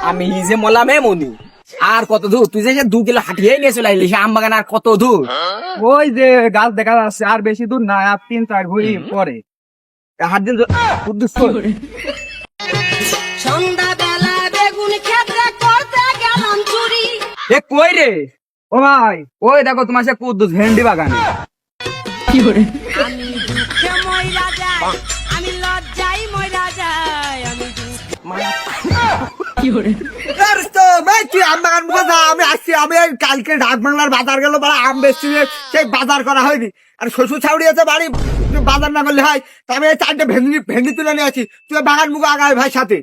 আমি যে মলামে মনি আর কত দূর তুই যে 2 কিলো হাঁটিয়ে নিয়ে চলে আইলি সে আম বাগান আর কত দূর? ওই যে গাছ দেখা যাচ্ছে আর বেশি দূর না, আর 3-4 ঘুরি পরে হাট দিন কুদ্দুস সন্ধ্যাবেলা বেগুন ক্ষেত্রে করতে গেলাম চুরি। এ কই রে? ও ভাই ওই দেখো তোমার সে কুদ্দুস ভেন্ডি বাগান। আমি দুঃখে মইরা যাই, আমি লজ্জায় মইরা যাই, আমি আমি আসছি, আমি কালকে ঢাক বাংলার বাজার গেল আম বেচছি, সেই বাজার করা হয়নি। আর শ্বশুর ছাউড়ি আছে বাড়ি, বাজার না করলে হয়। তা আমি 4টে ভেন্ডি তুলে নিয়ে আছি, তুই বাগান মুখে আগায় ভাই সাথে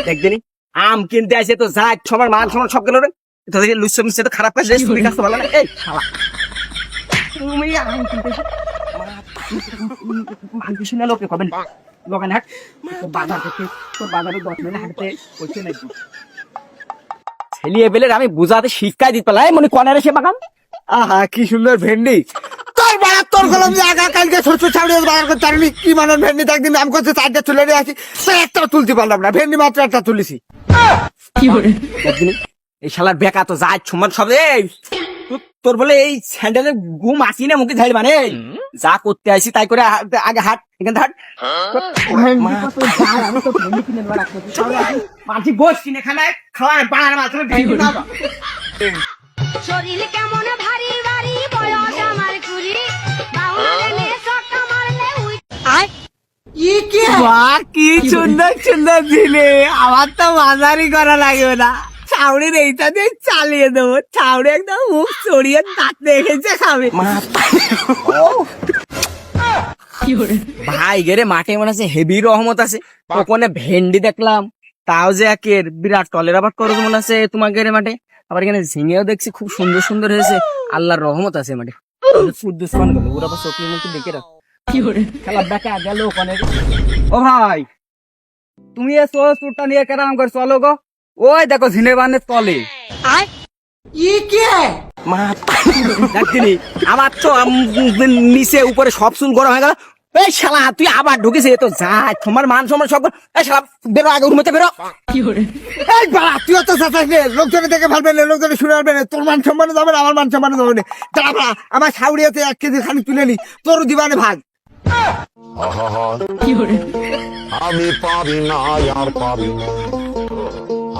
দেখদিনি আম কিনতে আসে তো যা সবার মান সমান সব গেল রে। তোদেরকে লুচ্ছ মিচ্ছে তো খারাপ কাজ তুই কাজ তো ভালো না। এই শালা তুমি আম কিনতে এসে ভালো কিছু না লোকে কবেন দোকান হাট বাজার থেকে তোর বাজারে 10 মিনিট হাঁটতে পৌঁছে নাকি ছেলিয়ে বেলে আমি বুঝাতে শিক্ষা দিতে পারলাই মনে কনারে সে বাগান। আহা কি সুন্দর ভেন্ডি, তোর বাড়া তোর কলম যে আগা কালকে শ্বশুর ছাউড়ি বাজার করতে পারিনি। কি মানে ভেন্ডি একদিন আম করছে 4টে তুলে নিয়ে আসি, তাই একটাও তুলতে পারলাম না, ভেন্ডি মাত্র একটা তুলেছি। দেখদিনি এই শালার বেকা তো যা সমান সব এই তোর বলে এই স্যান্ডেলের ঘুম আসি না মুখে ঝাড়ি মানে যা করতে আসি তাই করে আগে হাট এখানে হাট মাঝি বস কিনে খানায় খাওয়ায় বাড়ার মাত্র শরীর কেমন ভারী ভারী, বয়স আমার কুড়ি, বাউলে নিয়ে চক্কা মারলে উই কি সুন্দর সুন্দর দিলে আমার তো বাজারই করা লাগবে না, ছাউড়ির এইটা দিয়ে চালিয়ে দেবো। ছাউড়ি একদম মুখ চড়িয়ে দাঁত দেখেছে খাবে ভাই গেরে মাঠে মনে আছে হেভি রহমত আছে। ওখানে ভেন্ডি দেখলাম তাও যে একের বিরাট টলের আবার করো মনে আছে তোমার গেরে মাঠে। আবার এখানে ঝিঙেও দেখছি খুব সুন্দর সুন্দর হয়েছে, আল্লাহর রহমত আছে মাঠে। দুশ্মন গেল ওরা আবার চোখের মধ্যে দেখে রাখ খেলা দেখা গেল ওখানে। ও ভাই তুমি এ চোরটা নিয়ে কেরাম করে চলো গো, ওই দেখো ঝিনে বানের তলে। দেখছিনি আমার তো নিচে উপরে সব চুল গরম হয়ে গেল। এই শালা তুই আবার ঢুকেছে তো যা তোমার মান সম্মান সব এই শালা বেরো আগে রুমেতে বেরো। এই বাড়া তুই তো চাচাস নে, লোকজনে দেখে ভাববে না, লোকজনে শুনে ভাববে না, তোর মান সম্মানে যাবে না, আমার মান সম্মানে যাবে না। দাঁড়া বাড়া, আমার ছাউড়ি আছে 1 কেজি খানি তুলে নি, তোর দিবানে ভাগ। আমি পারি না আর পারি না,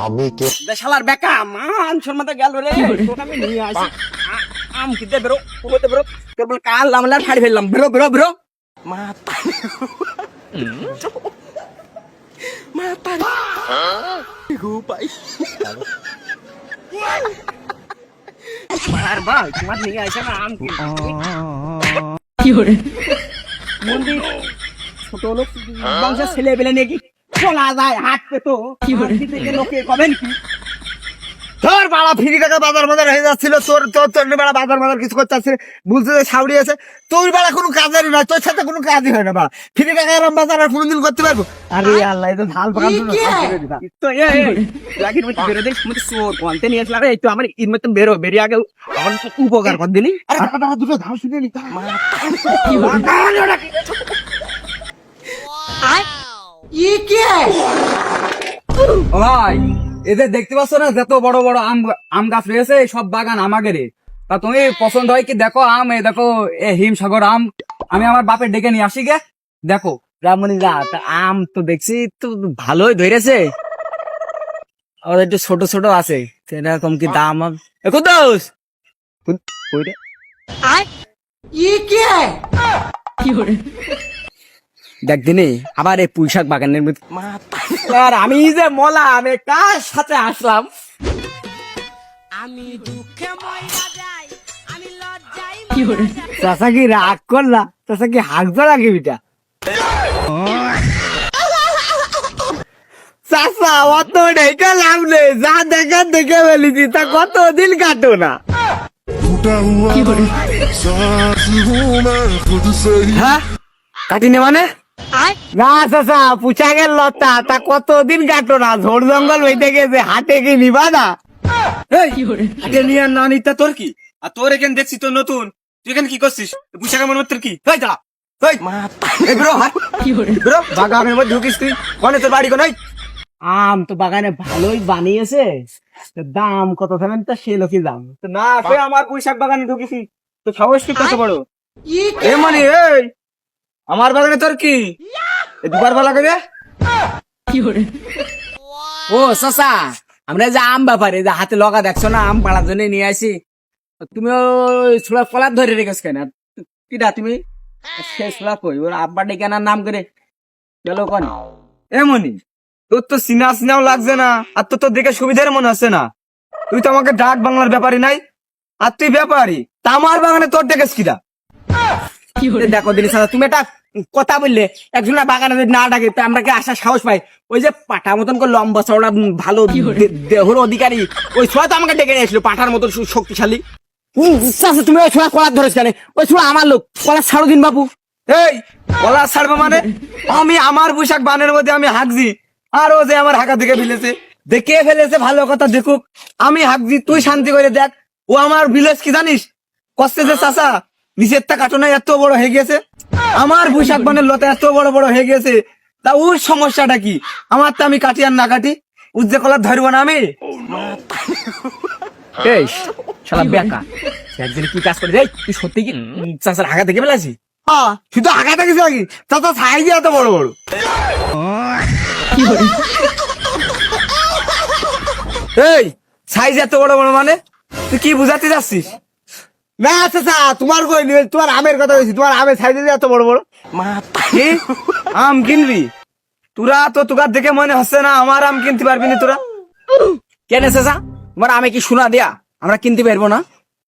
আমি কে শালার বেকা মান সম্মান গেল রে। তোকে আমি নিয়ে আসি আম কিনতে বেরো রুমেতে বেরো, তোর বলে কাল লামলা ছাড়ি ফেললাম, বেরো বেরো বেরো। ভাই তোমার নিয়ে আসে না আম মন্দির ছোট লোক বংশের ছেলে পেলে নাকি চলা যায় হাঁটতে তো লোকে কবেন কি তোর বাড়া ফিরি টাকা বাজার বাজার হয়ে যাচ্ছিল, তোর তোর তোর বেড়া বাজার বাজার কিছু করতে আসছে, বুঝতে যে ছাউড়ি আছে। তোর বেড়া কোনো কাজেরই নয়, তোর সাথে কোনো কাজই হয় না। বা ফিরি টাকা এরম বাজার আর কোনোদিন করতে পারবো? আরে আল্লাহ, এই তো ঢাল বাগান তো লাখির মধ্যে বেরো দেখ চোর কোনতে নিয়ে আসলাম। এই তো আমার ইর মতন বেরো, বেরিয়ে আগে আমার উপকার কর দিলি। আরে টাকা দুটো ধাও শুনে নি। ও ভাই এদের দেখতে পাচ্ছ না যত বড় বড় আম গাছ রয়েছে, সব বাগান আমাদেরই। তা তুমি পছন্দ হয় কি দেখো আম, এই দেখো এ হিমসাগর আম, আমি আমার বাপের ডেকে নিয়ে আসি গে। দেখো রামনি যা আম তো দেখছি তো ভালোই ধরেছে, আর একটু ছোট ছোট আছে, সেরকম কি দাম দোষ দেখ দিনে আবার এই পুঁইশাক বাগানের মধ্যে। আর আমি যে মলা আমি কার সাথে আসলাম? আমি দুঃখে মইরা যাই, আমি লজ্জায় চাষা কি রাগ করলা? চাষা কি হাঁকবে নাকি বিটা? চাষা অত ডেকে লাভ নেই, যা দেখা দেখে ফেলেছি, তা কতদিন কাটো না। হ্যাঁ কাটিনে মানে না চাষা পুছা গেল লতা, তা কতদিন কাটো না, ঝোড় জঙ্গল হইতে গেছে, হাটে কি নিবা না? আগে নিয়ে না নিতে তোর কি? আর তোর এখানে দেখছি তো নতুন, তুই এখানে কি করছিস? পোশাকের মনে তোর কি? দাঁড়া বেরো হাট বেরো বাগানের মধ্যে ঢুকিস তুই, কোনে তোর বাড়ি কোন? আম তো বাগানে ভালোই বানিয়েছে, তো দাম কত থাকেন তা সে লোকই দাম। তো না তুই আমার পুঁই শাক বাগানে ঢুকেছি, তো সাহস কি কত বড়? এ মানে এই আমার বাগানে তোর কি এ দুবার বেলা করে? ও চাচা, আমরা যে আম ব্যাপারে যে হাতে লগা দেখছো না, আম পাড়ার জন্য নিয়ে আসি, তুমি ওই ছোড়া কলার ধরে রেখেছ কেন? কিটা তুমি সে ছোড়া কই ওর আব্বা ডেকে আনার নাম করে গেল কন? এমনই তোর তো সিনা সিনাও লাগছে না, আর তোর তো দেখে সুবিধার মনে হচ্ছে না। তুই তো আমাকে ডাক বাংলার ব্যাপারী নাই, আর তুই ব্যাপারী, তা আমার বাগানে তোর ডেকেস কিরা? এ দেখো দিনি চাচা, তুমি একটা কথা বললে একজনের বাগানে যদি না ডাকে তো আমরা কি আসার সাহস পাই? ওই যে পাঠা মতন করে লম্বা চওড়া ভালো দেহর অধিকারী ওই ছোড়া তো আমাকে ডেকে নিয়ে আসলো, পাঠার মতন শক্তিশালী। চাচা তুমি ওই ছোড়া কলার ধরেছ কেন? ওই ছোড়া আমার লোক, কলার ছাড়ো দিন বাবু। এই বলা ছাড়বো মানে? আমি আমার পোশাক বানের মধ্যে আমি হাঁকছি, আর ও যে আমার হাঁকা দেখে ফেলেছে, দেখে ফেলেছে ভালো কথা দেখুক, আমি হাঁকছি, তুই শান্তি করে দেখ। ও আমার ভিলেজ কি জানিস কষ্টে যে চাচা নিচের তা কাটনে এত বড় হয়ে গেছে, আমার পোশাক বানের লতা এত বড় বড় হয়ে গেছে, তা ওর সমস্যাটা কি? আমার তো আমি কাটি আর না কাটি উজ্জে কলার ধরবো না আমি? এই শালা বেকা, একদিন কি কাজ করে দেয়? তুই সত্যি কি চাচার হাঁকা দেখে ফেলাছি? হ্যাঁ শুধু আঘাত গেছে নাকি? তা তো সাইজ এত বড় বড়। এই সাইজ এত বড় বড় মানে তুই কি বুঝাতে যাচ্ছিস? না চাচা তোমার কই নিবে, তোমার আমের কথা বলছি, তোমার আমের সাইজ এত বড় বড়। কি আম কিনবি তোরা? তো তোকার দেখে মনে হচ্ছে না আমার আম কিনতে পারবি না তোরা। কেন চাচা, তোমার আমি কি শোনা দেয়া আমরা কিনতে পারবো না?